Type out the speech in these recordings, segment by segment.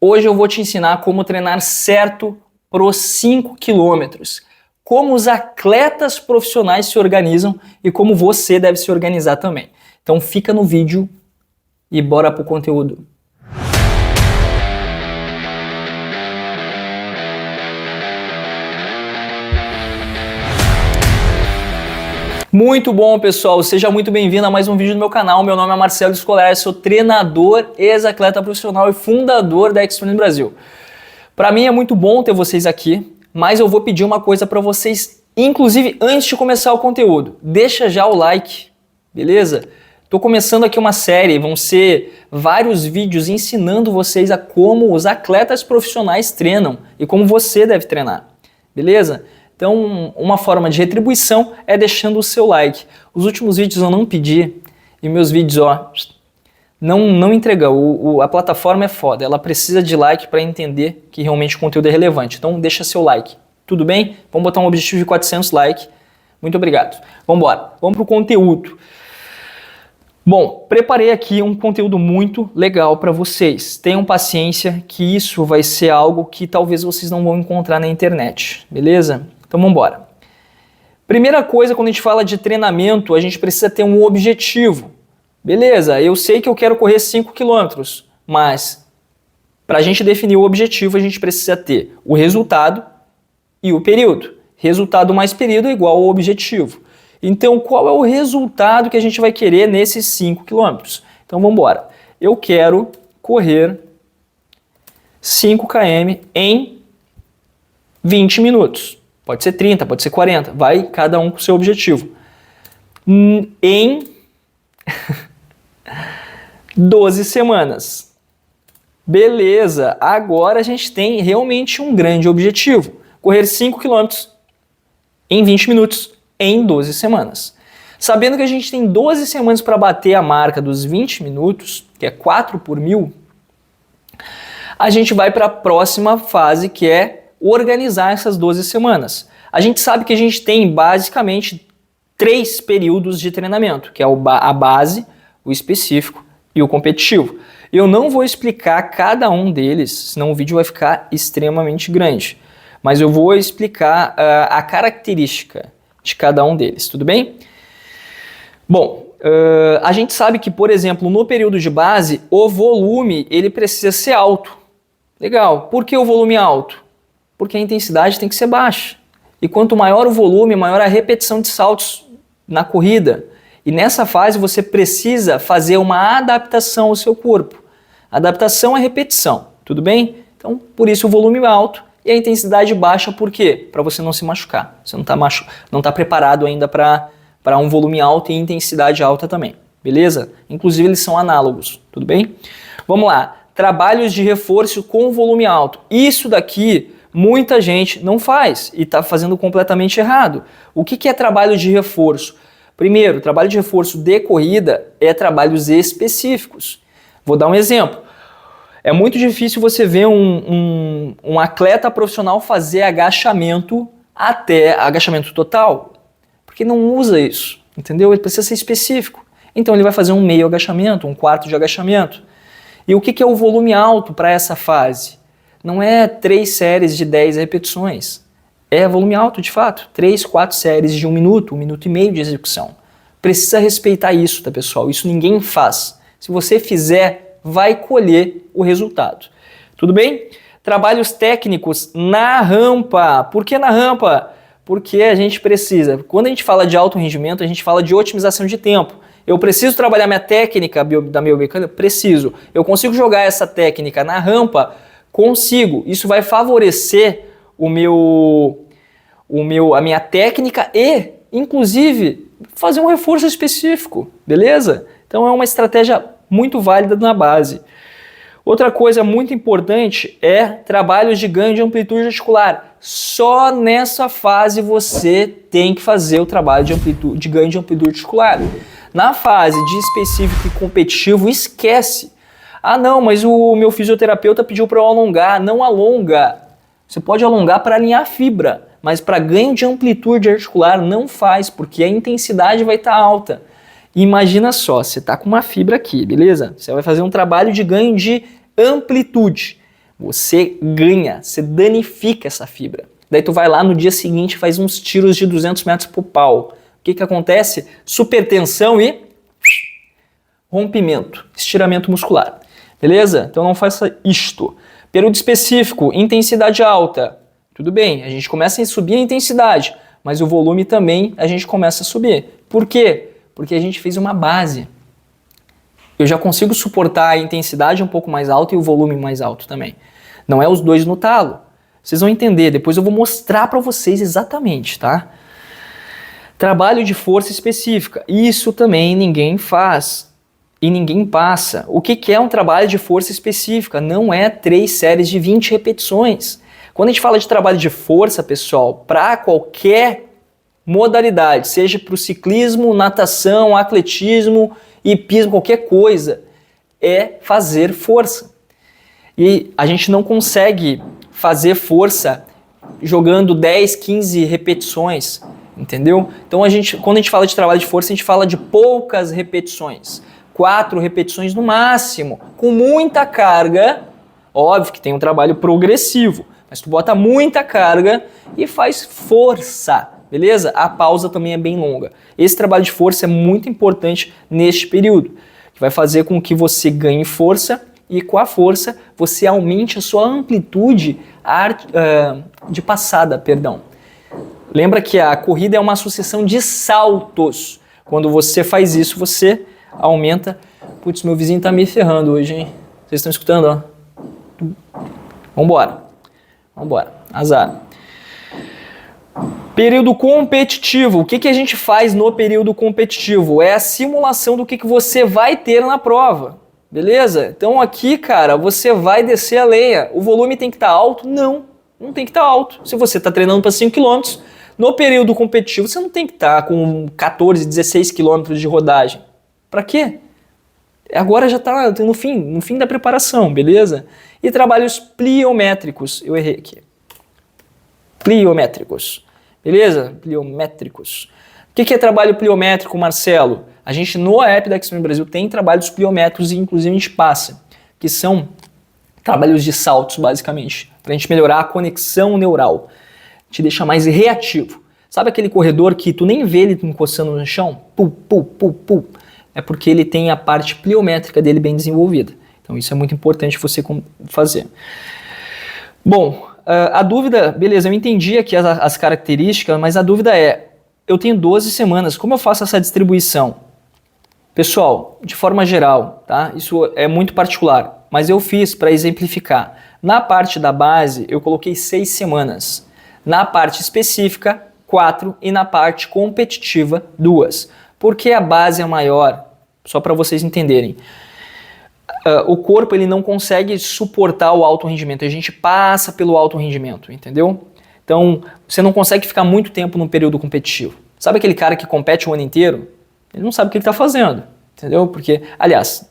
Hoje eu vou te ensinar como treinar certo para os 5 quilômetros, como os atletas profissionais se organizam e como você deve se organizar também. Então fica no vídeo e bora pro conteúdo. Muito bom, pessoal, seja muito bem-vindo a mais um vídeo do meu canal. Meu nome é Marcelo Scolari, sou treinador, ex-atleta profissional e fundador da X-Training Brasil. Para mim é muito bom ter vocês aqui, mas eu vou pedir uma coisa para vocês, inclusive antes de começar o conteúdo. Deixa já o like, beleza? Estou começando aqui uma série, vão ser vários vídeos ensinando vocês a como os atletas profissionais treinam e como você deve treinar, beleza? Então, uma forma de retribuição é deixando o seu like. Os últimos vídeos eu não pedi e meus vídeos, ó, não entrega. A plataforma é foda, ela precisa de like para entender que realmente o conteúdo é relevante. Então, deixa seu like. Tudo bem? Vamos botar um objetivo de 400 likes. Muito obrigado. Vamos embora. Vamos para o conteúdo. Bom, preparei aqui um conteúdo muito legal para vocês. Tenham paciência que isso vai ser algo que talvez vocês não vão encontrar na internet, beleza? Então vamos embora. Primeira coisa, quando a gente fala de treinamento, a gente precisa ter um objetivo. Beleza, eu sei que eu quero correr 5 km, mas para a gente definir o objetivo, a gente precisa ter o resultado e o período. Resultado mais período é igual ao objetivo. Então, qual é o resultado que a gente vai querer nesses 5 km? Então vamos embora. Eu quero correr 5 km em 20 minutos. Pode ser 30, pode ser 40, vai cada um com o seu objetivo. Em 12 semanas. Beleza, agora a gente tem realmente um grande objetivo. Correr 5 km em 20 minutos em 12 semanas. Sabendo que a gente tem 12 semanas para bater a marca dos 20 minutos, que é 4 por 1000, a gente vai para a próxima fase, que é organizar essas 12 semanas. A gente sabe que a gente tem basicamente 3 períodos de treinamento, que é a base, o específico e o competitivo. Eu não vou explicar cada um deles, senão o vídeo vai ficar extremamente grande. Mas eu vou explicar a característica de cada um deles, tudo bem? Bom, a gente sabe que, por exemplo, no período de base, o volume ele precisa ser alto. Legal, por que o volume alto? Porque a intensidade tem que ser baixa. E quanto maior o volume, maior a repetição de saltos na corrida. E nessa fase você precisa fazer uma adaptação ao seu corpo. Adaptação é repetição, tudo bem? Então, por isso o volume alto e a intensidade baixa, por quê? Para você não se machucar. Você não tá preparado ainda para um volume alto e intensidade alta também, beleza? Inclusive eles são análogos, tudo bem? Vamos lá, trabalhos de reforço com volume alto. Isso daqui muita gente não faz e está fazendo completamente errado. O que é trabalho de reforço? Primeiro, trabalho de reforço de corrida é trabalhos específicos. Vou dar um exemplo. É muito difícil você ver um atleta profissional fazer agachamento até agachamento total, porque não usa isso, entendeu? Ele precisa ser específico. Então ele vai fazer um meio agachamento, um quarto de agachamento. E o que é o volume alto para essa fase? Não é 3 séries de 10 repetições. É volume alto, de fato. 3, 4 séries de 1 minuto e meio de execução. Precisa respeitar isso, tá, pessoal? Isso ninguém faz. Se você fizer, vai colher o resultado. Tudo bem? Trabalhos técnicos na rampa. Por que na rampa? Porque a gente precisa. Quando a gente fala de alto rendimento, a gente fala de otimização de tempo. Eu preciso trabalhar minha técnica da biomecânica? Preciso. Eu consigo jogar essa técnica na rampa? Consigo. Isso vai favorecer a minha técnica e, inclusive, fazer um reforço específico, beleza? Então é uma estratégia muito válida na base. Outra coisa muito importante é trabalhos de ganho de amplitude articular. Só nessa fase você tem que fazer o trabalho de ganho de amplitude articular. Na fase de específico e competitivo, esquece. Ah não, mas o meu fisioterapeuta pediu para eu alongar. Não alonga. Você pode alongar para alinhar a fibra, mas para ganho de amplitude articular não faz, porque a intensidade vai estar alta. Imagina só, você está com uma fibra aqui, beleza? Você vai fazer um trabalho de ganho de amplitude, Você ganha, você danifica essa fibra. Daí tu vai lá no dia seguinte e faz uns tiros de 200 metros pro pau. O que acontece? Supertensão e rompimento, estiramento muscular. Beleza? Então não faça isto. Período específico, intensidade alta. Tudo bem, a gente começa a subir a intensidade, mas o volume também a gente começa a subir. Por quê? Porque a gente fez uma base. Eu já consigo suportar a intensidade um pouco mais alta e o volume mais alto também. Não é os dois no talo. Vocês vão entender, depois eu vou mostrar para vocês exatamente, tá? Trabalho de força específica. Isso também ninguém faz e ninguém passa. O que é um trabalho de força específica? Não é 3 séries de 20 repetições. Quando a gente fala de trabalho de força, pessoal, para qualquer modalidade, seja para o ciclismo, natação, atletismo, hipismo, qualquer coisa, é fazer força. E a gente não consegue fazer força jogando 10, 15 repetições, entendeu? Então quando a gente fala de trabalho de força, a gente fala de poucas repetições, 4 repetições no máximo, com muita carga. Óbvio que tem um trabalho progressivo, mas tu bota muita carga e faz força, beleza? A pausa também é bem longa. Esse trabalho de força é muito importante neste período, que vai fazer com que você ganhe força e com a força você aumente a sua amplitude de passada, perdão. Lembra que a corrida é uma sucessão de saltos. Quando você faz isso, você aumenta... Putz, meu vizinho tá me ferrando hoje, hein? Vocês estão escutando, ó? Vambora. Vambora. Azar. Período competitivo. O que a gente faz no período competitivo? É a simulação do que você vai ter na prova. Beleza? Então aqui, cara, você vai descer a lenha. O volume tem que estar alto? Não, não tem que estar alto. Se você está treinando para 5 km, no período competitivo você não tem que estar com 14, 16 km de rodagem. Para quê? Agora já está no fim da preparação, beleza? E trabalhos pliométricos. Eu errei aqui. Pliométricos. Beleza? Pliométricos. O que é trabalho pliométrico, Marcelo? A gente no app da Xtreme Brasil tem trabalhos pliométricos e inclusive a gente passa, que são trabalhos de saltos, basicamente, para a gente melhorar a conexão neural, te deixar mais reativo. Sabe aquele corredor que tu nem vê ele encostando no chão? Pum, pum, pum, pum. É porque ele tem a parte pliométrica dele bem desenvolvida. Então isso é muito importante você fazer. Bom, a dúvida, beleza, eu entendi aqui as características, mas a dúvida é, eu tenho 12 semanas, como eu faço essa distribuição? Pessoal, de forma geral, tá? Isso é muito particular, mas eu fiz para exemplificar. Na parte da base, eu coloquei 6 semanas. Na parte específica, 4 e na parte competitiva, 2. Por que a base é maior? Só para vocês entenderem. O corpo ele não consegue suportar o alto rendimento, a gente passa pelo alto rendimento, entendeu? Então, você não consegue ficar muito tempo no período competitivo. Sabe aquele cara que compete o ano inteiro? Ele não sabe o que ele está fazendo, entendeu? Porque, aliás,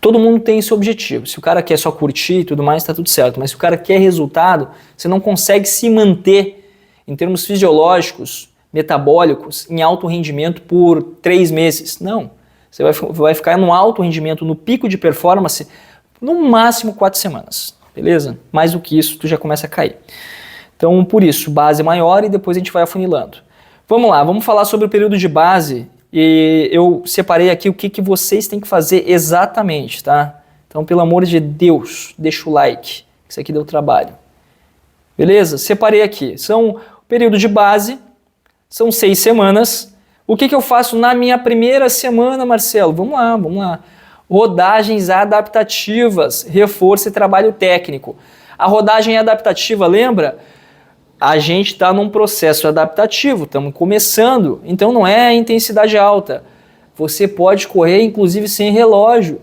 todo mundo tem esse objetivo. Se o cara quer só curtir e tudo mais, está tudo certo. Mas se o cara quer resultado, você não consegue se manter em termos fisiológicos, metabólicos, em alto rendimento por 3 meses. Não. Você vai ficar no alto rendimento, no pico de performance, no máximo 4 semanas. Beleza? Mais do que isso, tu já começa a cair. Então, por isso, base maior e depois a gente vai afunilando. Vamos lá, vamos falar sobre o período de base e eu separei aqui o que vocês têm que fazer exatamente, tá? Então, pelo amor de Deus, deixa o like, isso aqui deu trabalho. Beleza? Separei aqui. O período de base, são 6 semanas. O que eu faço na minha primeira semana, Marcelo? Vamos lá. Rodagens adaptativas, reforço e trabalho técnico. A rodagem adaptativa, lembra? A gente está num processo adaptativo, estamos começando, então não é intensidade alta. Você pode correr, inclusive, sem relógio.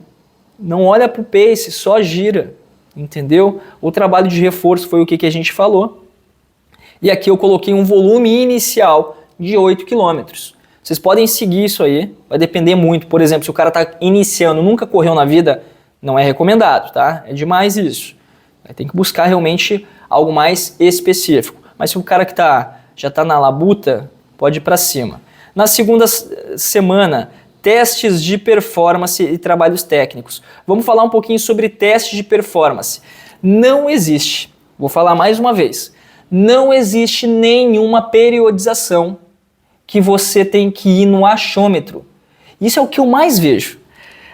Não olha para o pace, só gira, entendeu? O trabalho de reforço foi o que a gente falou. E aqui eu coloquei um volume inicial de 8 km. Vocês podem seguir isso aí, vai depender muito. Por exemplo, se o cara está iniciando, nunca correu na vida, não é recomendado, tá? É demais isso. Tem que buscar realmente algo mais específico. Mas se o cara que já está na labuta, pode ir para cima. Na segunda semana, testes de performance e trabalhos técnicos. Vamos falar um pouquinho sobre testes de performance. Não existe, vou falar mais uma vez, não existe nenhuma periodização que você tem que ir no achômetro. Isso é o que eu mais vejo.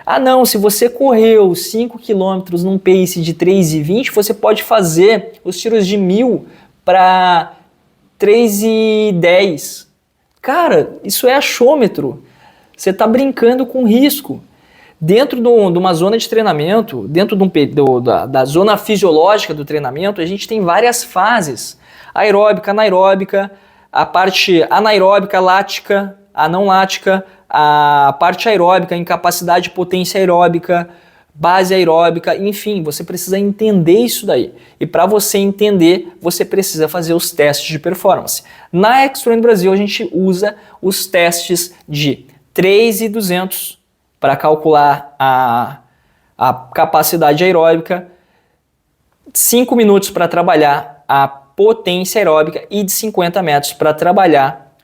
Ah não, se você correu 5 km num pace de 3,20, você pode fazer os tiros de 1.000 para 3,10. Cara, isso é achômetro. Você está brincando com risco. Dentro de uma zona de treinamento, dentro da zona fisiológica do treinamento, a gente tem várias fases. Aeróbica, anaeróbica, a parte anaeróbica, lática, a não lática, a parte aeróbica, incapacidade de potência aeróbica, base aeróbica, enfim, você precisa entender isso daí. E para você entender, você precisa fazer os testes de performance. Na X-Train Brasil, a gente usa os testes de 3,200 para calcular a capacidade aeróbica, 5 minutos para trabalhar a potência aeróbica e de 50 metros para trabalhar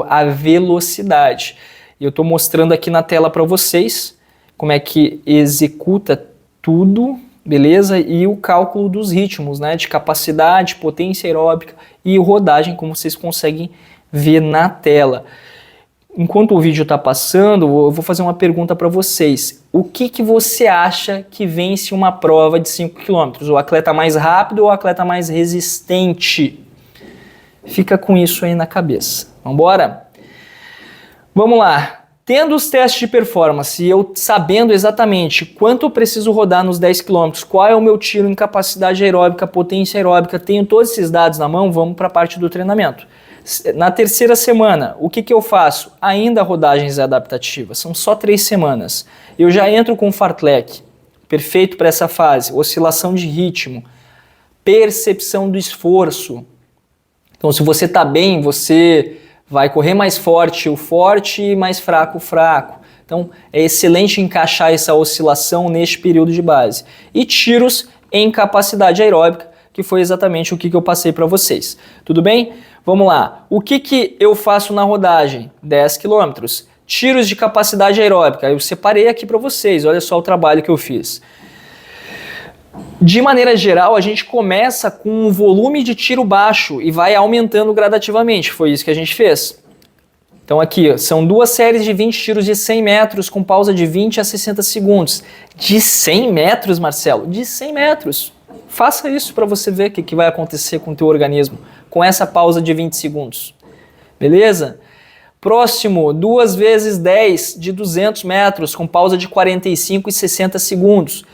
a velocidade. Eu estou mostrando aqui na tela para vocês como é que executa tudo, beleza? E o cálculo dos ritmos, né? De capacidade, potência aeróbica e rodagem, como vocês conseguem ver na tela. Enquanto o vídeo está passando, eu vou fazer uma pergunta para vocês. O que você acha que vence uma prova de 5 km? O atleta mais rápido ou o atleta mais resistente? Fica com isso aí na cabeça. Vamos embora? Vamos lá. Tendo os testes de performance e eu sabendo exatamente quanto eu preciso rodar nos 10 km, qual é o meu tiro em capacidade aeróbica, potência aeróbica, tenho todos esses dados na mão, vamos para a parte do treinamento. Na terceira semana, o que eu faço? Ainda rodagens adaptativas, são só 3 semanas. Eu já entro com o fartlek, perfeito para essa fase, oscilação de ritmo, percepção do esforço. Então se você está bem, você vai correr mais forte, o forte, e mais fraco, o fraco. Então é excelente encaixar essa oscilação neste período de base. E tiros em capacidade aeróbica, que foi exatamente o que eu passei para vocês. Tudo bem? Vamos lá. O que eu faço na rodagem? 10 km. Tiros de capacidade aeróbica. Eu separei aqui para vocês. Olha só o trabalho que eu fiz. De maneira geral, a gente começa com um volume de tiro baixo e vai aumentando gradativamente. Foi isso que a gente fez. Então aqui, ó, são 2 séries de 20 tiros de 100 metros com pausa de 20 a 60 segundos. De 100 metros, Marcelo? De 100 metros. Faça isso para você ver o que vai acontecer com o teu organismo com essa pausa de 20 segundos. Beleza? Próximo, 2 vezes 10 de 200 metros com pausa de 45 e 60 segundos.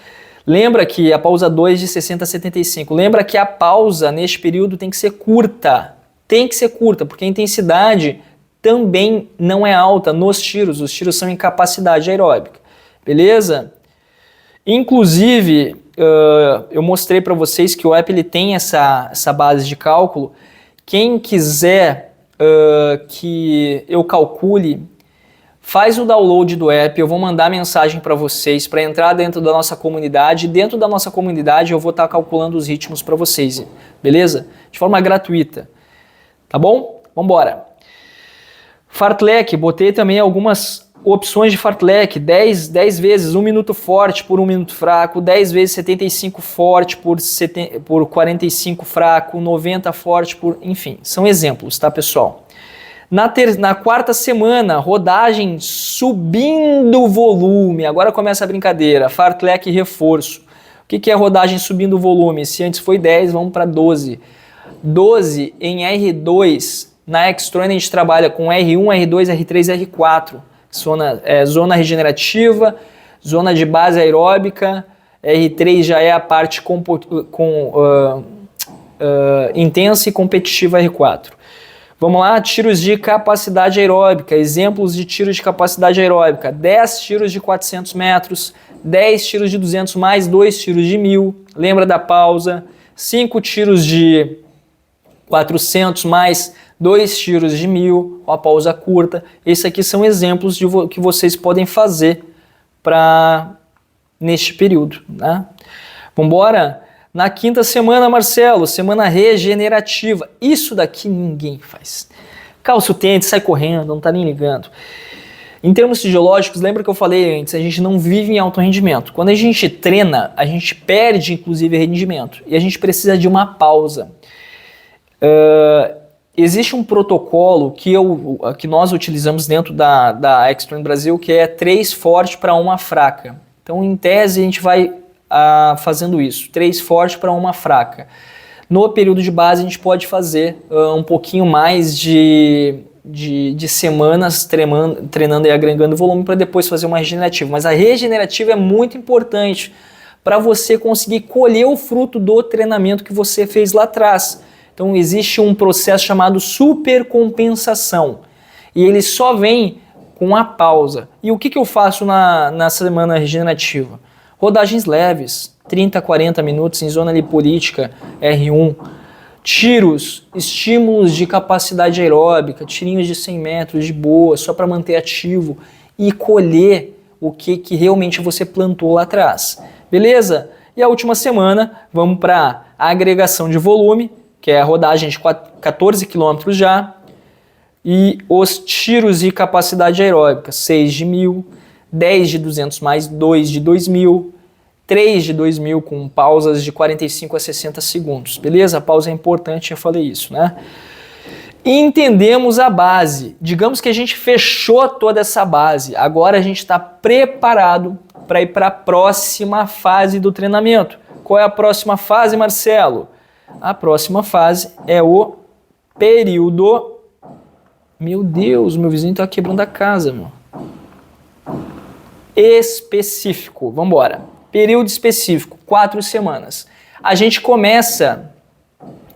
Lembra que a pausa 2 de 60 a 75. Lembra que a pausa neste período tem que ser curta. Tem que ser curta, porque a intensidade também não é alta nos tiros. Os tiros são em capacidade aeróbica. Beleza? Inclusive, eu mostrei para vocês que o app ele tem essa base de cálculo. Quem quiser que eu calcule, faz o download do app, eu vou mandar mensagem para vocês para entrar dentro da nossa comunidade. Dentro da nossa comunidade eu vou estar calculando os ritmos para vocês, beleza? De forma gratuita, tá bom? Vamos embora. Fartlek, botei também algumas opções de fartlek, 10 vezes 1 minuto forte por 1 minuto fraco, 10 vezes 75 forte por 45 fraco, 90 forte por... Enfim, são exemplos, tá pessoal? Na quarta semana, rodagem subindo o volume. Agora começa a brincadeira. Fartlek reforço. O que é rodagem subindo o volume? Se antes foi 10, vamos para 12. 12 em R2. Na X-Train a gente trabalha com R1, R2, R3, R4. Zona regenerativa, zona de base aeróbica. R3 já é a parte intensa e competitiva R4. Vamos lá, tiros de capacidade aeróbica, exemplos de tiros de capacidade aeróbica, 10 tiros de 400 metros, 10 tiros de 200 mais 2 tiros de 1.000, lembra da pausa, 5 tiros de 400 mais 2 tiros de 1.000, uma pausa curta. Esses aqui são exemplos que vocês podem fazer neste período. Né? Vamos embora? Na quinta semana, Marcelo, semana regenerativa. Isso daqui ninguém faz. Calça o tênis, sai correndo, não tá nem ligando. Em termos fisiológicos, lembra que eu falei antes, a gente não vive em alto rendimento. Quando a gente treina, a gente perde, inclusive, rendimento. E a gente precisa de uma pausa. Existe um protocolo que nós utilizamos dentro da X-Train Brasil, que é 3 forte para 1 fraca. Então, em tese, a gente vai fazendo isso, 3 forte para 1 fraca. No período de base, a gente pode fazer um pouquinho mais de semanas treinando e agregando volume para depois fazer uma regenerativa. Mas a regenerativa é muito importante para você conseguir colher o fruto do treinamento que você fez lá atrás. Então existe um processo chamado supercompensação e ele só vem com a pausa. E o que eu faço na semana regenerativa? Rodagens leves, 30 a 40 minutos em zona lipolítica, R1. Tiros, estímulos de capacidade aeróbica, tirinhos de 100 metros de boa, só para manter ativo e colher o que realmente você plantou lá atrás. Beleza? E a última semana, vamos para a agregação de volume, que é a rodagem de 14 km já, e os tiros de capacidade aeróbica, 6 de 1.000, 10 de 200 mais 2 de 2.000, 3 de 2.000 com pausas de 45 a 60 segundos, beleza? A pausa é importante, eu falei isso, né? E entendemos a base. Digamos que a gente fechou toda essa base. Agora a gente está preparado para ir para a próxima fase do treinamento. Qual é a próxima fase, Marcelo? A próxima fase é o período... Meu Deus, meu vizinho está quebrando a casa, meu. Específico. Vamos embora. Período específico, 4 semanas. A gente começa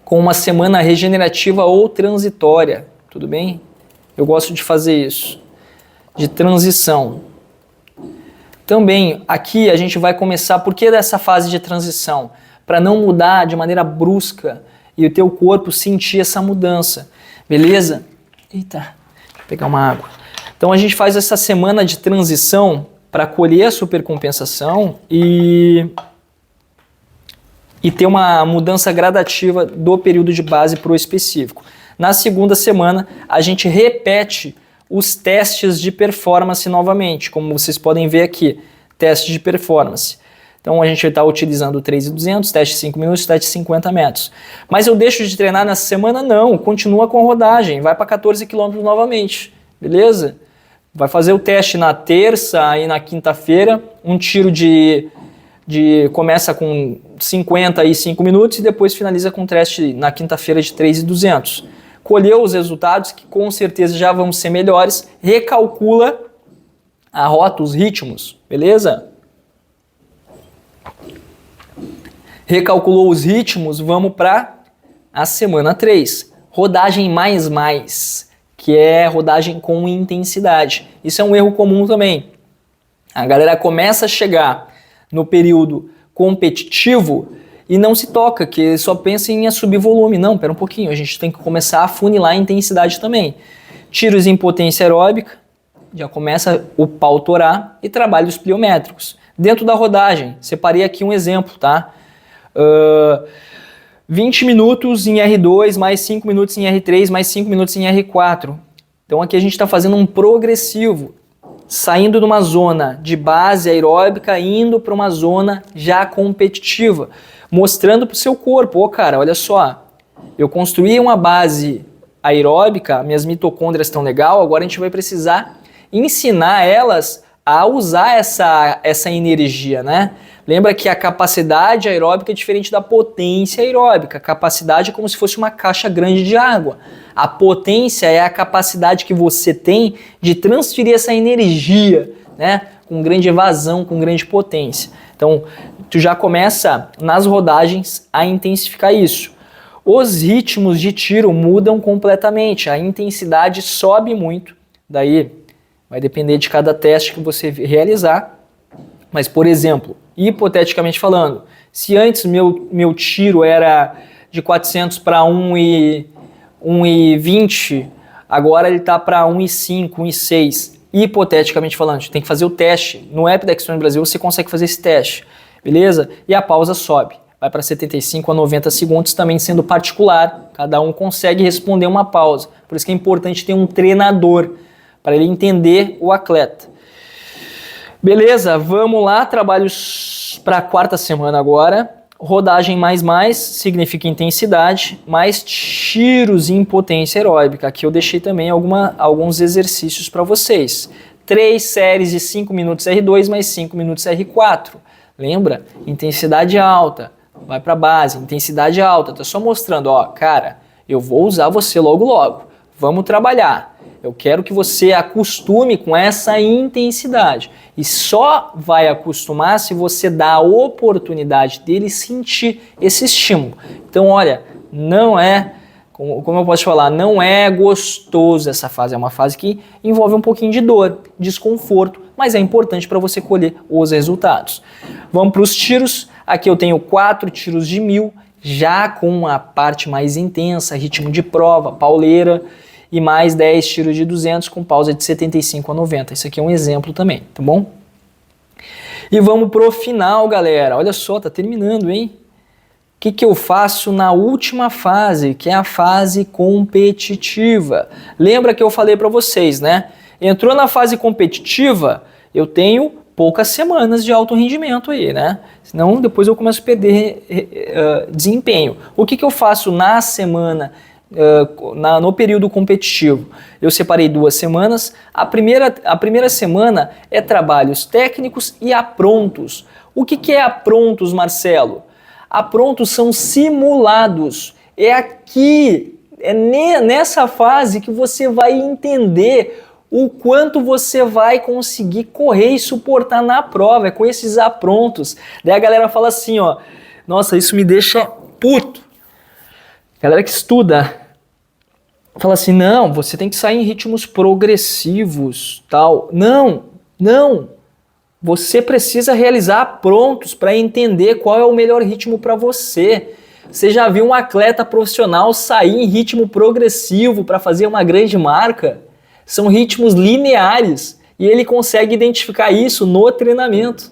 com uma semana regenerativa ou transitória, tudo bem? Eu gosto de fazer isso, de transição. Também aqui a gente vai começar, por que dessa fase de transição? Para não mudar de maneira brusca e o teu corpo sentir essa mudança, beleza? Eita, deixa eu pegar uma água. Então a gente faz essa semana de transição para colher a supercompensação e ter uma mudança gradativa do período de base para o específico. Na segunda semana, a gente repete os testes de performance novamente, como vocês podem ver aqui, teste de performance. Então a gente vai estar utilizando o 3.200, teste de 5 minutos, teste de 50 metros. Mas eu deixo de treinar nessa semana? Não, continua com a rodagem, vai para 14 km novamente, beleza? Vai fazer o teste na terça e na quinta-feira, um tiro começa com 55 minutos e depois finaliza com um teste na quinta-feira de 3.200. Colheu os resultados, que com certeza já vão ser melhores, recalcula a rota, os ritmos, beleza? Recalculou os ritmos, vamos para a semana 3. Rodagem mais, que é rodagem com intensidade. Isso é um erro comum também. A galera começa a chegar no período competitivo e não se toca, que só pensa em subir volume. Não, pera um pouquinho, a gente tem que começar a funilar a intensidade também. Tiros em potência aeróbica, já começa o pau torar, e trabalhos pliométricos. Dentro da rodagem, separei aqui um exemplo, tá? 20 minutos em R2, mais 5 minutos em R3, mais 5 minutos em R4. Então aqui a gente está fazendo um progressivo, saindo de uma zona de base aeróbica, indo para uma zona já competitiva, mostrando para o seu corpo, cara, olha só, eu construí uma base aeróbica, minhas mitocôndrias estão legal, agora a gente vai precisar ensinar elas a usar essa energia, né? Lembra que a capacidade aeróbica é diferente da potência aeróbica. A capacidade é como se fosse uma caixa grande de água. A potência é a capacidade que você tem de transferir essa energia, né? Com grande evasão, com grande potência. Então, tu já começa nas rodagens a intensificar isso. Os ritmos de tiro mudam completamente. A intensidade sobe muito. Daí vai depender de cada teste que você realizar. Mas, por exemplo, hipoteticamente falando, se antes meu tiro era de 400 para 1,20, agora ele está para 1,5, 1,6. Hipoteticamente falando, a gente tem que fazer o teste. No app da X-Train Brasil você consegue fazer esse teste, beleza? E a pausa sobe, vai para 75 a 90 segundos, também sendo particular. Cada um consegue responder uma pausa. Por isso que é importante ter um treinador para ele entender o atleta. Beleza, vamos lá, trabalhos para a quarta semana agora. Rodagem mais significa intensidade, mais tiros em potência aeróbica. Aqui eu deixei também alguns exercícios para vocês. 3 séries de 5 minutos R2 mais 5 minutos R4. Lembra? Intensidade alta, vai para base, intensidade alta. Tá só mostrando, ó, cara, eu vou usar você logo. Vamos trabalhar. Eu quero que você acostume com essa intensidade. E só vai acostumar se você dá a oportunidade dele sentir esse estímulo. Então, olha, não é, como eu posso falar, não é gostoso essa fase. É uma fase que envolve um pouquinho de dor, desconforto, mas é importante para você colher os resultados. Vamos para os tiros. Aqui eu tenho 4 tiros de 1000, já com a parte mais intensa, ritmo de prova, pauleira, e mais 10 tiros de 200 com pausa de 75 a 90. Isso aqui é um exemplo também, tá bom? E vamos pro final, galera. Olha só, tá terminando, hein? O que eu faço na última fase, que é a fase competitiva? Lembra que eu falei para vocês, né? Entrou na fase competitiva, eu tenho poucas semanas de alto rendimento aí, né? Senão depois eu começo a perder desempenho. O que eu faço na semana no período competitivo? Eu separei 2 semanas. A primeira semana é trabalhos técnicos e aprontos. O que é aprontos, Marcelo? Aprontos são simulados. É aqui, nessa fase que você vai entender o quanto você vai conseguir correr e suportar na prova. É com esses aprontos. Daí a galera fala assim, ó, nossa, isso me deixa puto. Galera que estuda fala assim, não, você tem que sair em ritmos progressivos, tal. Não. Você precisa realizar prontos para entender qual é o melhor ritmo para você. Você já viu um atleta profissional sair em ritmo progressivo para fazer uma grande marca? São ritmos lineares e ele consegue identificar isso no treinamento,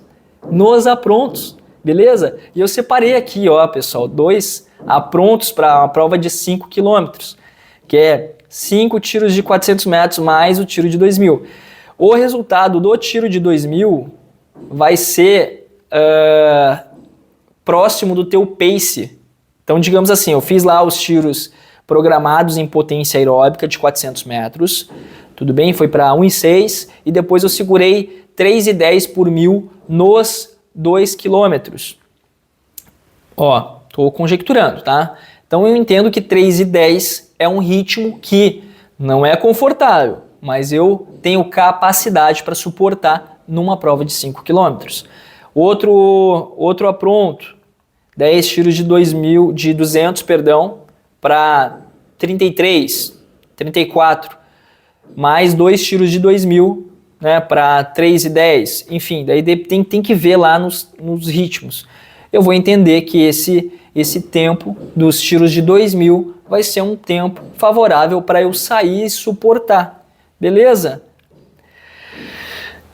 nos aprontos, beleza? E eu separei aqui, ó, pessoal, 2 aprontos para a prova de 5 km, que é 5 tiros de 400 metros mais o tiro de 2000. O resultado do tiro de 2000 vai ser próximo do teu pace. Então, digamos assim, eu fiz lá os tiros programados em potência aeróbica de 400 metros, tudo bem? Foi para 1,6 e depois eu segurei 3,10 por 1000 nos 2 quilômetros. Ó, estou conjecturando, tá? Então eu entendo que 3,10 é um ritmo que não é confortável, mas eu tenho capacidade para suportar numa prova de 5 km. Outro apronto, 10 tiros de 200, para 33, 34, mais 2 tiros de 2000, né, para 3,10, enfim, daí tem que ver lá nos ritmos. Eu vou entender que esse tempo dos tiros de 2000 vai ser um tempo favorável para eu sair e suportar, beleza?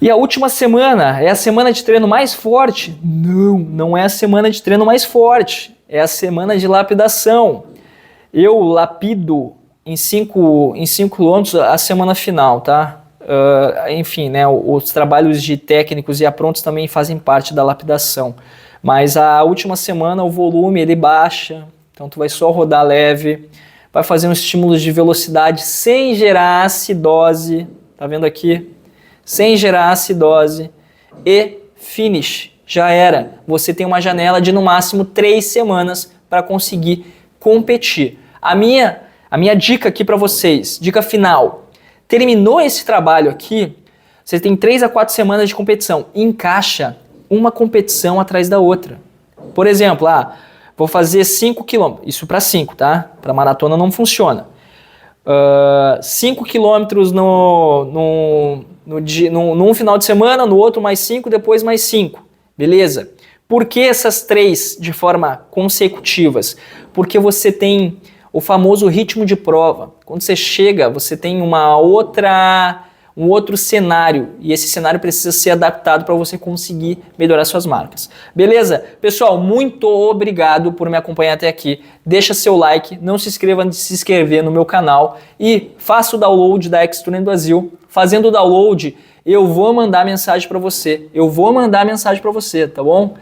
E a última semana é a semana de treino mais forte? Não é a semana de treino mais forte, é a semana de lapidação. Eu lapido em 5 km a semana final, tá? Enfim, né, os trabalhos de técnicos e aprontos também fazem parte da lapidação. Mas a última semana o volume ele baixa, então tu vai só rodar leve, vai fazer uns estímulos de velocidade sem gerar acidose, tá vendo aqui? Sem gerar acidose e finish, já era. Você tem uma janela de no máximo 3 semanas para conseguir competir. A minha dica aqui para vocês, dica final, terminou esse trabalho aqui, você tem 3 a 4 semanas de competição, encaixa uma competição atrás da outra. Por exemplo, vou fazer 5 km, isso para 5, tá? Para maratona não funciona. 5 km num final de semana, no outro mais 5, depois mais 5, beleza? Por que essas 3 de forma consecutivas? Porque você tem o famoso ritmo de prova. Quando você chega, você tem um um outro cenário, e esse cenário precisa ser adaptado para você conseguir melhorar suas marcas. Beleza? Pessoal, muito obrigado por me acompanhar até aqui. Deixa seu like, não se inscreva antes de se inscrever no meu canal e faça o download da Xtrend Brasil. Fazendo o download, eu vou mandar mensagem para você. Tá bom?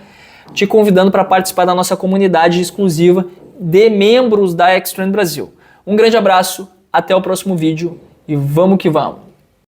Te convidando para participar da nossa comunidade exclusiva de membros da Xtrend Brasil. Um grande abraço, até o próximo vídeo e vamos que vamos!